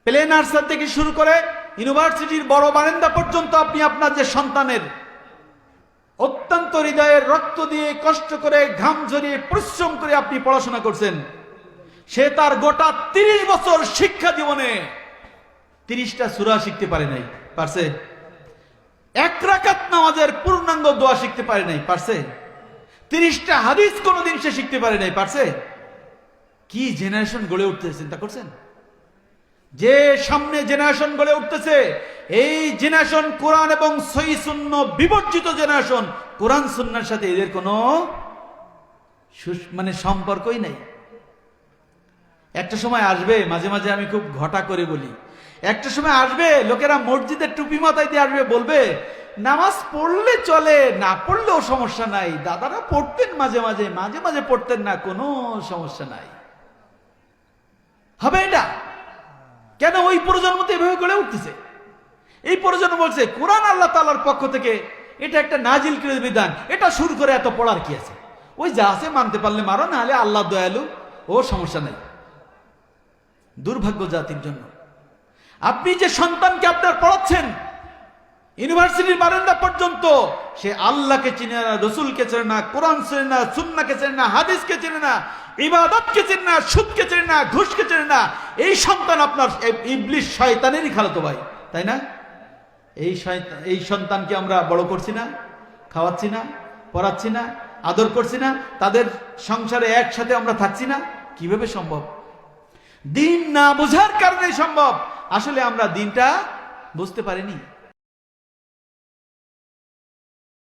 Play nursery থেকে শুরু করে ইউনিভার্সিটির বড় বারান্দা পর্যন্ত আপনি আপনার যে সন্তানের অত্যন্ত হৃদয়ের রক্ত দিয়ে কষ্ট করে ঘাম ঝরিয়ে পরিশ্রম করে আপনি পড়াশোনা করছেন, সে তার গোটা 30 বছর শিক্ষা জীবনে 30টা সূরা শিখতে পারে নাই, পারছে? এক রাকাত নামাজের পূর্ণাঙ্গ দোয়া শিখতে পারে নাই, পারছে? 30টা হাদিস কোনোদিন সে শিখতে পারে নাই, পারছে? কি জেনারেশন গড়ে উঠতেছে চিন্তা করছেন? যে সামনে জেনারেশন গড়ে উঠতেছে, এই জেনারেশন কোরআন এবং সহিহ সুন্নাহ বিবর্জিত জেনারেশন। কোরআন সুন্নাহর সাথে এদের কোনো সম্পর্কই নাই। একটা সময় আসবে, মাঝে মাঝে আমি খুব ঘটা করে বলি, একটা সময় আসবে লোকেরা মসজিদের টুপি মাথায় দিয়ে আসবে, বলবে নামাজ পড়লে চলে, না পড়লেও সমস্যা নাই, দাদারা পড়তেন মাঝে মাঝে, মাঝে মাঝে পড়তেন না, কোনো সমস্যা নাই। হবে এটা? কেন? ওই প্রজন্ম তো এভাবে গড়ে উঠতেছে। এই প্রজন্ম বলছে কোরআন আল্লাহ তাআলার পক্ষ থেকে, এটা একটা নাজিলকৃত বিধান, এটা শুরু করে এত পড়ার কি আছে? ওই যা আছে মানতে পারলে মারো, না হলে আল্লাহ দয়ালু, ও সমস্যা নেই। দুর্ভাগ্য জাতির জন্য। আপনি যে সন্তানকে আপনার পড়াচ্ছেন ইউনিভার্সিটির বারান্দা পর্যন্ত, সে আল্লাহকে চিনে না, রসুলকে চেনে না, কোরআন চেনে না, সুন্নাহকে চেনে না, হাদিসকে চেনে না, ইবাদতকে চেনে না, সুদকে চেনে না, ঘুষকে চেনে না। এই সন্তান আপনার ইবলিস শয়তানেরই খালাতো ভাই, তাই না? এই সন্তানকে আমরা বড় করছি না, খাওয়াচ্ছি না, পড়াচ্ছি না, আদর করছি না, তাদের সংসারে একসাথে আমরা থাকছি না। কিভাবে সম্ভব? দিন না বোঝার কারণে সম্ভব। আসলে আমরা দিনটা বুঝতে পারিনি।